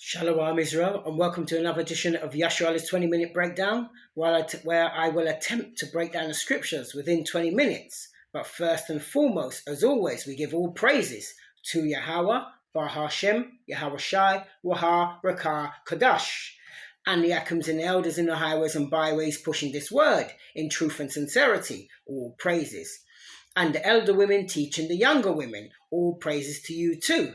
Shalom Israel, and welcome to another edition of Yasharal's 20-minute breakdown, where I will attempt to break down the scriptures within 20 minutes. But first and foremost, as always, we give all praises to Yahweh, Bar Hashem, Yahweh Shai, Waha, Rakah, Kadash, and the Akims and the elders in the highways and byways pushing this word in truth and sincerity, all praises. And the elder women teaching the younger women, all praises to you too.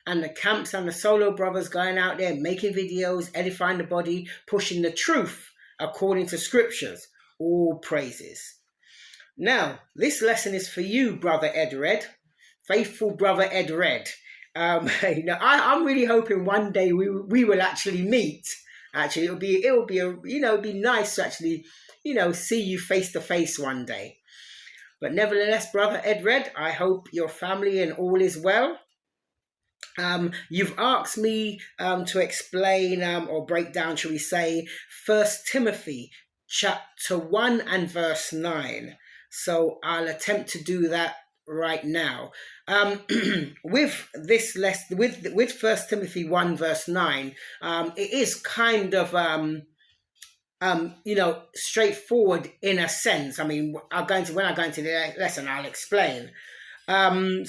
And the camps and the solo brothers going out there making videos, edifying the body, pushing the truth according to scriptures. All praises. Now, this lesson is for you, Brother Ed Red, faithful Brother Ed Red. I'm really hoping one day we will actually meet. Actually, it'll be nice to actually, see you face to face one day. But nevertheless, Brother Ed Red, I hope your family and all is well. You've asked me to explain or break down, shall we say, 1 Timothy chapter 1 and verse 9. So I'll attempt to do that right now. With this lesson, with 1 Timothy 1 verse 9, it is kind of straightforward in a sense. I mean, when I go into the lesson, I'll explain. It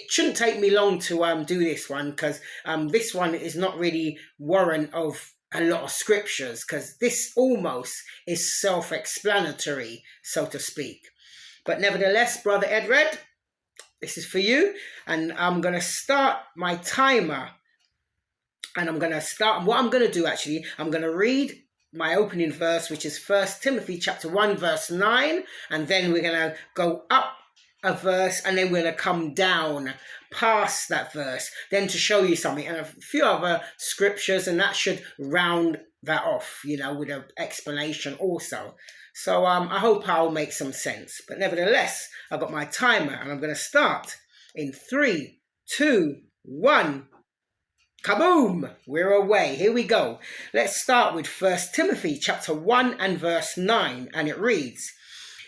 shouldn't take me long to do this one, because this one is not really warrant of a lot of scriptures, because this almost is self-explanatory, so to speak. But nevertheless, Brother Ed Red, this is for you, and I'm going to start my timer, and what I'm going to do actually, I'm going to read my opening verse, which is 1 Timothy chapter 1 verse 9, and then we're going to go up a verse, and then we're going to come down past that verse, then to show you something, and a few other scriptures, and that should round that off, with an explanation also. So I hope I'll make some sense. But nevertheless, I've got my timer, and I'm going to start in 3, 2, 1. Kaboom! We're away. Here we go. Let's start with 1 Timothy chapter 1 and verse 9, and it reads,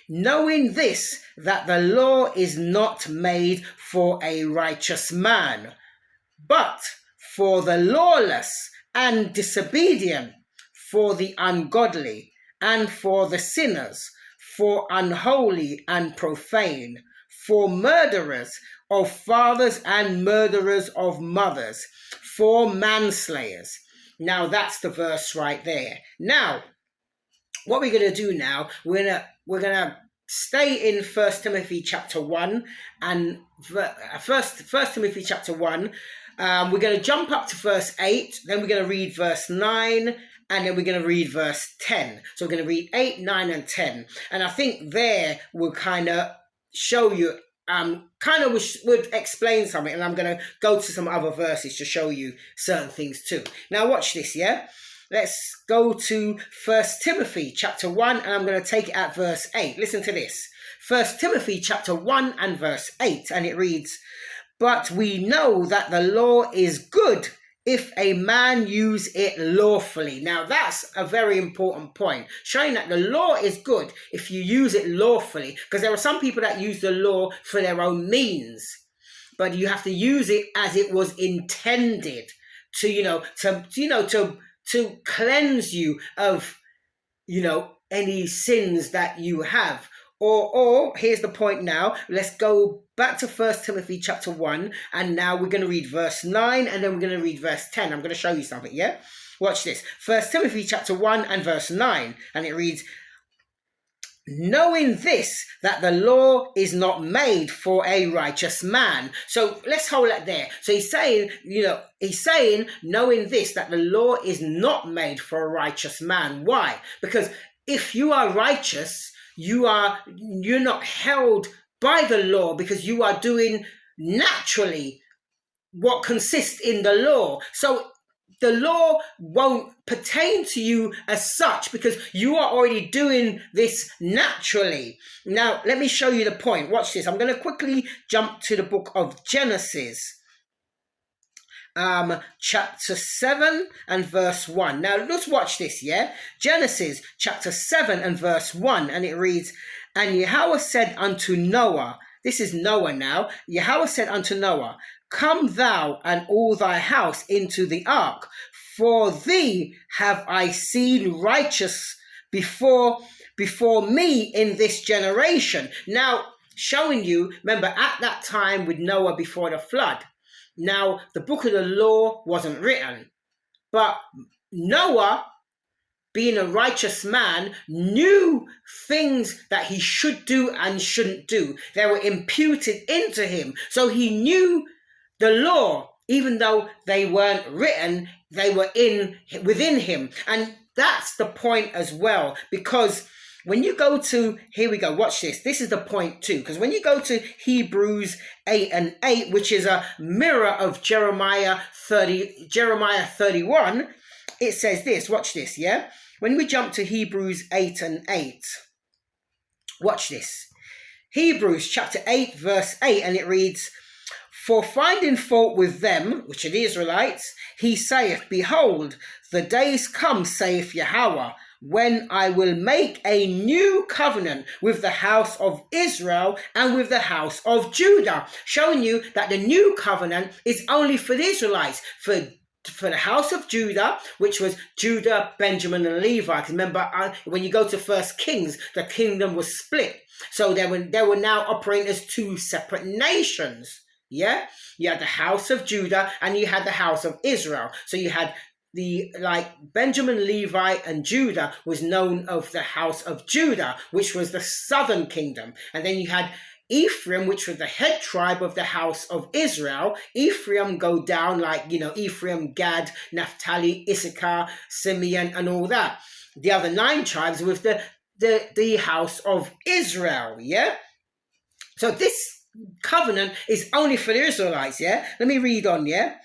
"Knowing this, that the law is not made for a righteous man, but for the lawless and disobedient, for the ungodly, and for the sinners, for unholy and profane, for murderers of fathers and murderers of mothers, for manslayers." Now that's the verse right there. Now, what we're going to do now, we're gonna stay in 1 Timothy chapter 1 and first Timothy chapter 1. We're going to jump up to verse 8, then we're going to read verse 9, and then we're going to read verse 10. So we're going to read 8, 9, and 10. And I think there will kind of show you, would explain something, and I'm going to go to some other verses to show you certain things too. Now watch this, yeah? Let's go to 1 Timothy chapter 1, and I'm going to take it at verse 8. Listen to this. 1 Timothy chapter 1 and verse 8, and it reads, "But we know that the law is good if a man use it lawfully." Now that's a very important point, showing that the law is good if you use it lawfully, because there are some people that use the law for their own means, but you have to use it as it was intended to cleanse you of, any sins that you have. Or here's the point now. Let's go back to 1 Timothy chapter 1, and now we're going to read verse 9, and then we're going to read verse 10. I'm going to show you something, yeah? Watch this. 1 Timothy chapter 1 and verse 9, and it reads, "Knowing this, that the law is not made for a righteous man." So let's hold that there. So he's saying, knowing this, that the law is not made for a righteous man. Why? Because if you are righteous, you're not held by the law, because you are doing naturally what consists in the law. So the law won't pertain to you as such, because you are already doing this naturally. Now, let me show you the point. Watch this. I'm going to quickly jump to the book of Genesis, chapter 7 and verse 1. Now, let's watch this, yeah? Genesis chapter 7 and verse 1, and it reads, "And Yahweh said unto Noah," this is Noah now, "Yahweh said unto Noah, Come thou and all thy house into the ark, for thee have I seen righteous before me in this generation. Now, showing you, remember, at that time with Noah before the flood, now the book of the law wasn't written, but Noah, being a righteous man, knew things that he should do and shouldn't do. They were imputed into him. So he knew the law, even though they weren't written, they were within him. And that's the point as well, because when you go to, here we go, watch this. This is the point too, because when you go to Hebrews 8:8, which is a mirror of Jeremiah 31, it says this, watch this, yeah? When we jump to Hebrews 8:8, watch this. Hebrews chapter 8, verse 8, and it reads, for finding fault with them, which are the Israelites, he saith, behold, the days come, saith Yahweh, when I will make a new covenant with the house of Israel and with the house of Judah. Showing you that the new covenant is only for the Israelites, for the house of Judah, which was Judah, Benjamin, and Levi. Remember, when you go to First Kings, the kingdom was split. So they were now operating as two separate nations. Yeah, you had the house of Judah and you had the house of Israel. So you had Benjamin, Levi, and Judah was known of the house of Judah, which was the southern kingdom. And then you had Ephraim, which was the head tribe of the house of Israel. Ephraim go down Ephraim, Gad, Naphtali, Issachar, Simeon, and all that. The other 9 tribes with the house of Israel. Yeah. So this covenant is only for the Israelites. Yeah. Let me read on. Yeah.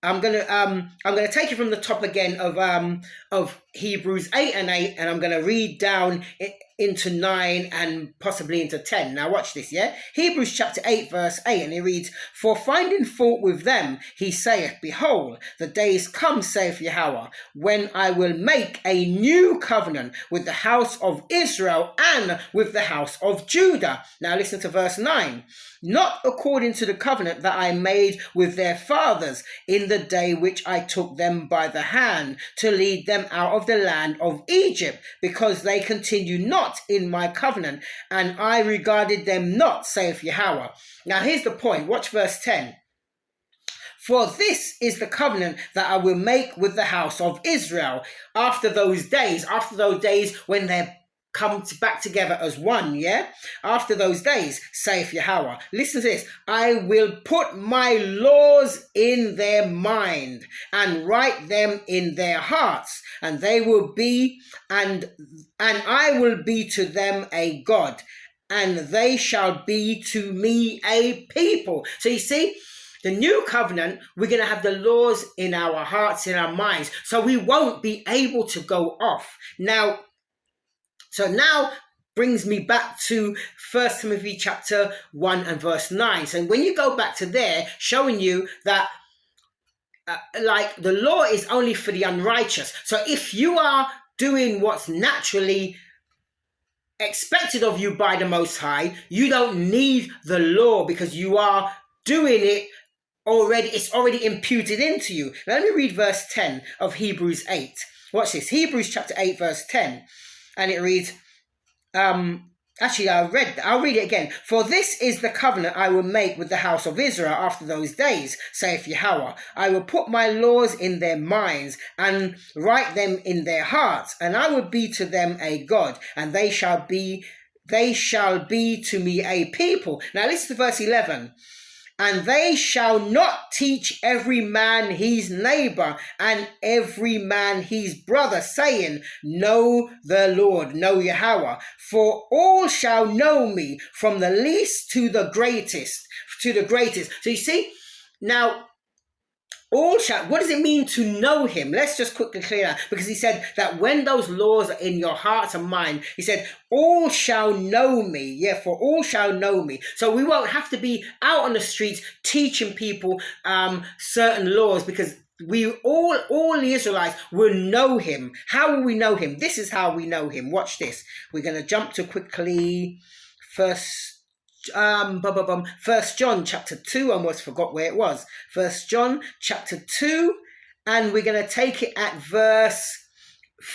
I'm gonna take it from the top again of Hebrews 8:8, and I'm gonna read down into 9 and possibly into 10. Now watch this, yeah? Hebrews chapter 8, verse 8, and it reads, for finding fault with them, he saith, behold, the days come, saith Yahweh, when I will make a new covenant with the house of Israel and with the house of Judah. Now listen to verse 9. Not according to the covenant that I made with their fathers in the day which I took them by the hand to lead them out of the land of Egypt, because they continue not in my covenant, and I regarded them not, saith Yahweh. Now here's the point. Watch verse 10. For this is the covenant that I will make with the house of Israel after those days when they're come back together as one, yeah? After those days, saith Yahweh. Listen to this. I will put my laws in their mind and write them in their hearts, and they will be, and I will be to them a God, and they shall be to me a people. So you see, the new covenant, we're going to have the laws in our hearts, in our minds, so we won't be able to go off. Now brings me back to 1 Timothy chapter 1 and verse 9. So when you go back to there, showing you that the law is only for the unrighteous. So if you are doing what's naturally expected of you by the Most High, you don't need the law because you are doing it already. It's already imputed into you. Now let me read verse 10 of Hebrews 8. Watch this. Hebrews chapter 8 verse 10. And it reads, I'll read it again. For this is the covenant I will make with the house of Israel after those days, saith Yahweh. I will put my laws in their minds and write them in their hearts, and I will be to them a God, and they shall be to me a people. Now listen to verse 11. And they shall not teach every man his neighbor and every man his brother, saying, know the Lord, know Yahweh. For all shall know me, from the least to the greatest. So you see, now, what does it mean to know him? Let's just quickly clear that, because he said that when those laws are in your heart and mind, he said, all shall know me. Yeah, for all shall know me. So we won't have to be out on the streets teaching people certain laws, because we all the Israelites will know him. How will we know him? This is how we know him. Watch this. We're going to jump to quickly 1 First John chapter 2, almost forgot where it was. First John chapter 2, and we're going to take it at verse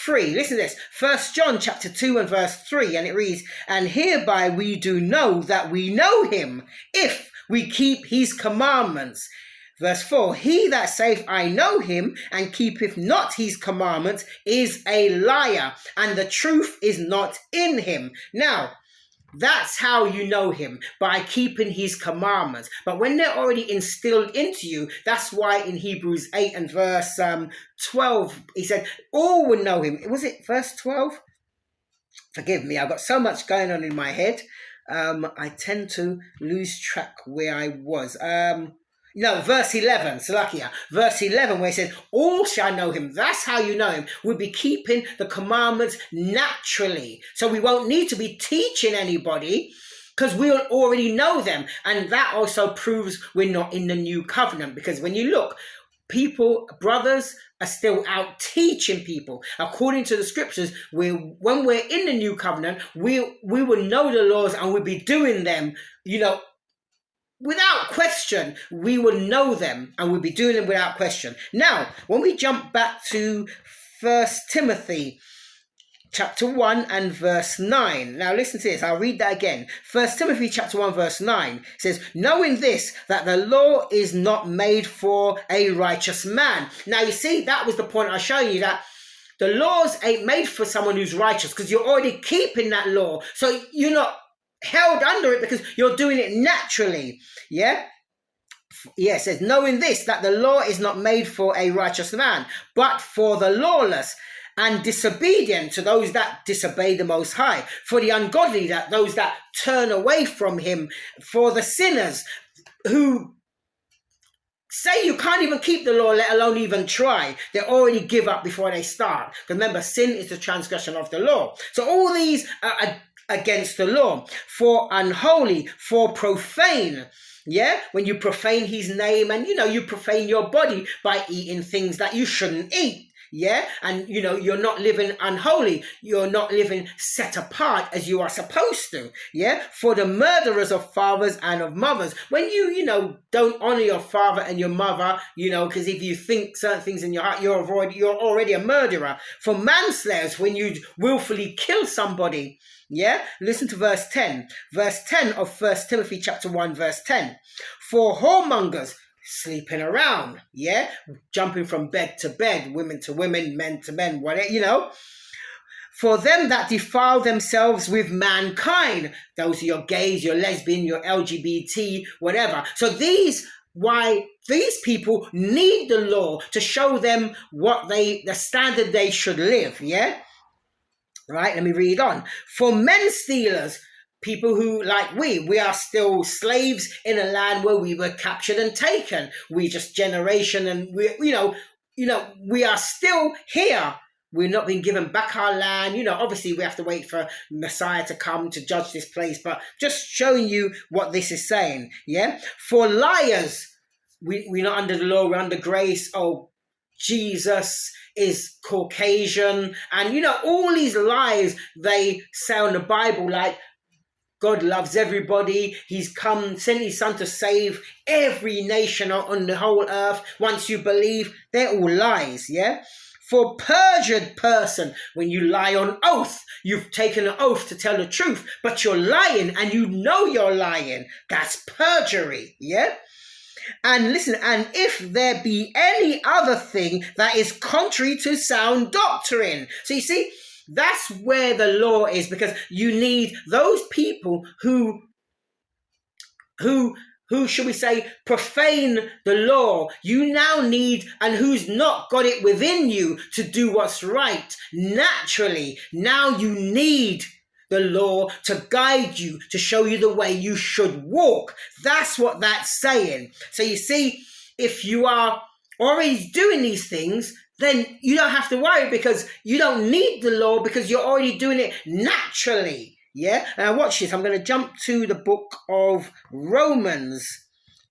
3. Listen to this. First John chapter 2 and verse 3, and it reads, "And hereby we do know that we know him, if we keep his commandments." Verse 4, "He that saith, I know him, and keepeth not his commandments, is a liar, and the truth is not in him." Now, that's how you know him, by keeping his commandments. But when they're already instilled into you, that's why in Hebrews 8 and verse 12, he said, all will know him. Was it verse 12? Forgive me, I've got so much going on in my head. I tend to lose track where I was. No, verse 11, Salakia. Verse 11, where it says, all shall know him. That's how you know him. We'll be keeping the commandments naturally. So we won't need to be teaching anybody, because we'll already know them. And that also proves we're not in the new covenant. Because when you look, people, brothers, are still out teaching people. According to the scriptures, when we're in the new covenant, we will know the laws and we'll be doing them, without question. We will know them and we'll be doing them without question. Now, when we jump back to 1 Timothy chapter 1 and verse 9. Now listen to this. I'll read that again. 1 Timothy chapter 1 verse 9 says, "Knowing this, that the law is not made for a righteous man." Now you see, that was the point I was showing you, that the laws ain't made for someone who's righteous, because you're already keeping that law. So you're not held under it because you're doing it naturally. Yeah, it says, "Knowing this, that the law is not made for a righteous man, but for the lawless, and disobedient, to those that disobey the Most High, for the ungodly, that those that turn away from him, for the sinners who say you can't even keep the law, let alone even try. They already give up before they start. Remember, sin is the transgression of the law. So all these are against the law. For unholy, for profane." Yeah, when you profane his name, and you profane your body by eating things that you shouldn't eat. Yeah, and you're not living unholy, you're not living set apart as you are supposed to. Yeah, for the murderers of fathers and of mothers. When you don't honor your father and your mother, because if you think certain things in your heart, you're already a murderer. For manslayers, when you willfully kill somebody. Yeah, listen to verse 10. Verse 10 of 1 Timothy chapter 1 verse 10. "For whoremongers," sleeping around, yeah, jumping from bed to bed, women to women, men to men, whatever, "For them that defile themselves with mankind." Those are your gays, your lesbian, your LGBT, whatever. So these people need the law to show them the standard they should live. Yeah, right. Let me read on. "For men stealers," people who, like we are still slaves in a land where we were captured and taken. We just generation, and we are still here. We're not being given back our land. Obviously we have to wait for Messiah to come to judge this place, but just showing you what this is saying. Yeah. "For liars," we're not under the law, we're under grace. Oh, Jesus is Caucasian, and all these lies they say on the Bible, like God loves everybody. He's sent his son to save every nation on the whole earth. Once you believe, they're all lies, yeah? "For perjured person," when you lie on oath, you've taken an oath to tell the truth, but you're lying and you know you're lying. That's perjury, yeah? "And listen, and if there be any other thing that is contrary to sound doctrine." So you see, that's where the law is, because you need those people who should we say profane the law. You now need, and who's not got it within you to do what's right naturally. Now you need the law to guide you, to show you the way you should walk. That's what that's saying. So you see, if you are already doing these things, then you don't have to worry, because you don't need the law, because you're already doing it naturally. Yeah? Now watch this. I'm going to jump to the book of Romans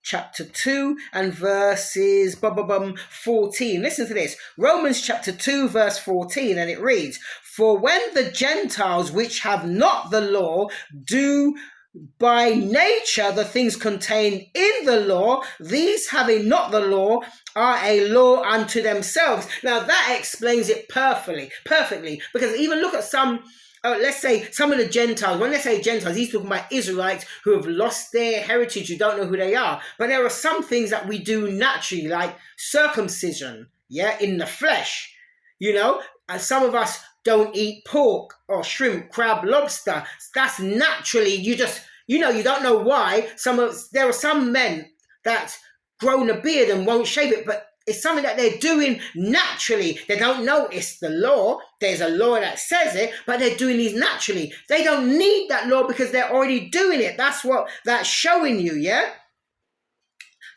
chapter 2 and verses 14. Listen to this. Romans chapter 2 verse 14, and it reads, "For when the Gentiles which have not the law do by nature the things contained in the law, these having not the law are a law unto themselves. Now that explains it perfectly, because even look at some, let's say some of the Gentiles. When they say Gentiles, he's talking about Israelites who have lost their heritage, who don't know who they are. But there are some things that we do naturally, like circumcision, in the flesh, and some of us don't eat pork or shrimp, crab, lobster. That's naturally, you don't know why. There are some men that grown a beard and won't shave it, but it's something that they're doing naturally. They don't know it's the law. There's a law that says it, but they're doing these naturally. They don't need that law because they're already doing it. That's what that's showing you, yeah?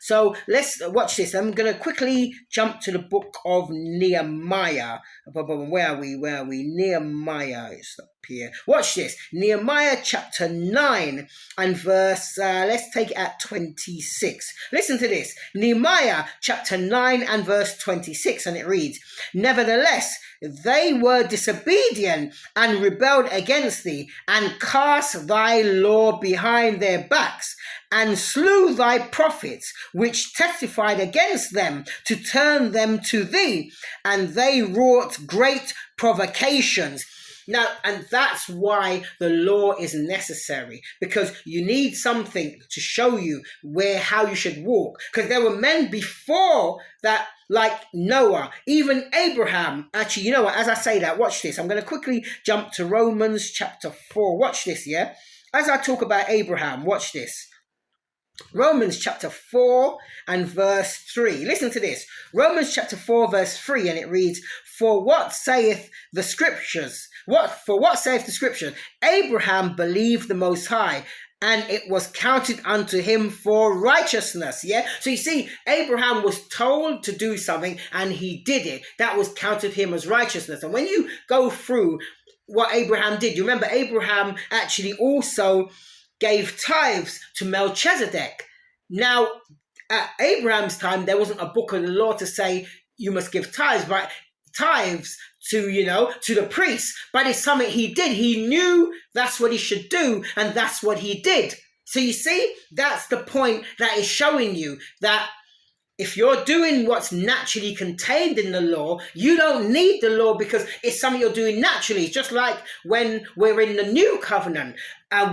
So let's watch this. I'm going to quickly jump to the book of Nehemiah. Where are we? Nehemiah is up here. Watch this. Nehemiah chapter 9 and verse, let's take it at 26. Listen to this. Nehemiah chapter 9 and verse 26, and it reads, "Nevertheless, they were disobedient and rebelled against thee, and cast thy law behind their backs, and slew thy prophets, which testified against them, to turn them to thee, and they wrought great provocations." Now, and that's why the law is necessary, because you need something to show you how you should walk. Because there were men before that, like Noah, even Abraham. Actually, you know what? As I say that, watch this. I'm going to quickly jump to Romans chapter 4. Watch this, yeah? As I talk about Abraham, watch this. Romans chapter 4 and verse 3. Listen to this. Romans chapter 4 verse 3, and it reads, "For what saith the scriptures? What saith the scripture? Abraham believed the Most High, and it was counted unto him for righteousness." Yeah. So you see, Abraham was told to do something and he did it. That was counted him as righteousness. And when you go through what Abraham did, you remember Abraham actually also gave tithes to Melchizedek. Now, at Abraham's time, there wasn't a book of the law to say you must give tithes, but tithes to the priest. But it's something he did. He knew that's what he should do, and that's what he did. So you see, that's the point that is showing you that if you're doing what's naturally contained in the law, you don't need the law because it's something you're doing naturally. It's just like when we're in the new covenant,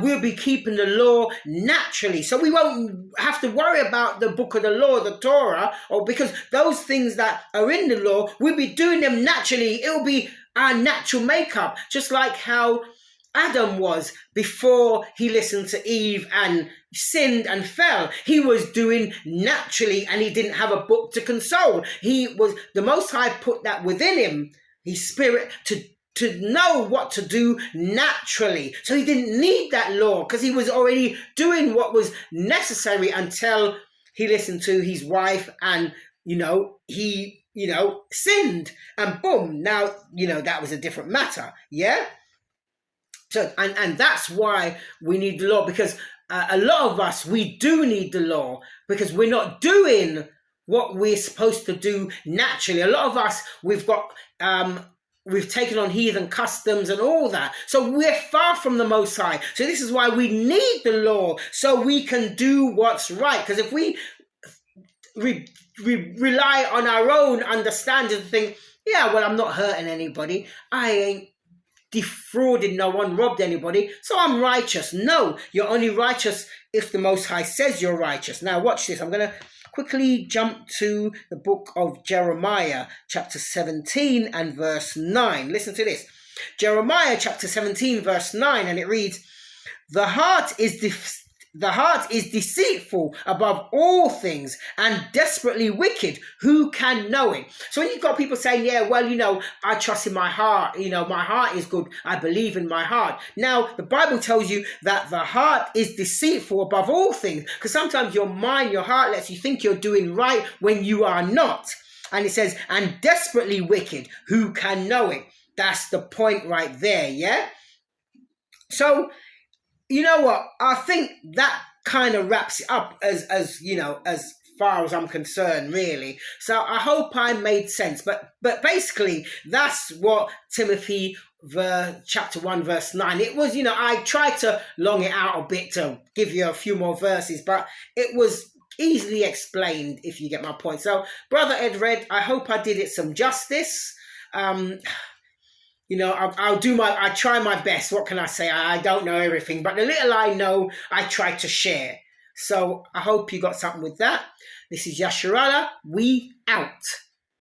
we'll be keeping the law naturally. So we won't have to worry about the book of the law, the Torah, or because those things that are in the law, we'll be doing them naturally. It'll be our natural makeup, just like how Adam was before he listened to Eve and sinned and fell. He was doing naturally, and he didn't have a book to console. The Most High put that within him, his spirit, to know what to do naturally. So he didn't need that law because he was already doing what was necessary until he listened to his wife and, he, sinned, and boom, now, that was a different matter. Yeah. So, and that's why we need the law, because a lot of us, we do need the law because we're not doing what we're supposed to do naturally. A lot of us, we've taken on heathen customs and all that. So we're far from the Most High. So this is why we need the law, so we can do what's right. Because if we rely on our own understanding and think, yeah, well, I'm not hurting anybody, I ain't defrauded no one, robbed anybody, so I'm righteous. No, you're only righteous if the Most High says you're righteous. Now watch this. I'm going to quickly jump to the book of Jeremiah chapter 17 and verse 9. Listen to this. Jeremiah chapter 17 verse 9, and it reads, The heart is deceitful above all things and desperately wicked. Who can know it? So when you've got people saying, yeah, well, I trust in my heart, my heart is good, I believe in my heart. Now, the Bible tells you that the heart is deceitful above all things, because sometimes your mind, your heart lets you think you're doing right when you are not. And it says, and desperately wicked. Who can know it? That's the point right there, yeah? So, you know what? I think that kind of wraps it up as far as I'm concerned, really. So I hope I made sense. But basically, that's what Timothy chapter 1 verse 9. It was, I tried to long it out a bit to give you a few more verses, but it was easily explained, if you get my point. So, Brother Ed Red, I hope I did it some justice. I try my best. What can I say? I don't know everything, but the little I know, I try to share. So I hope you got something with that. This is Yasharala. We out.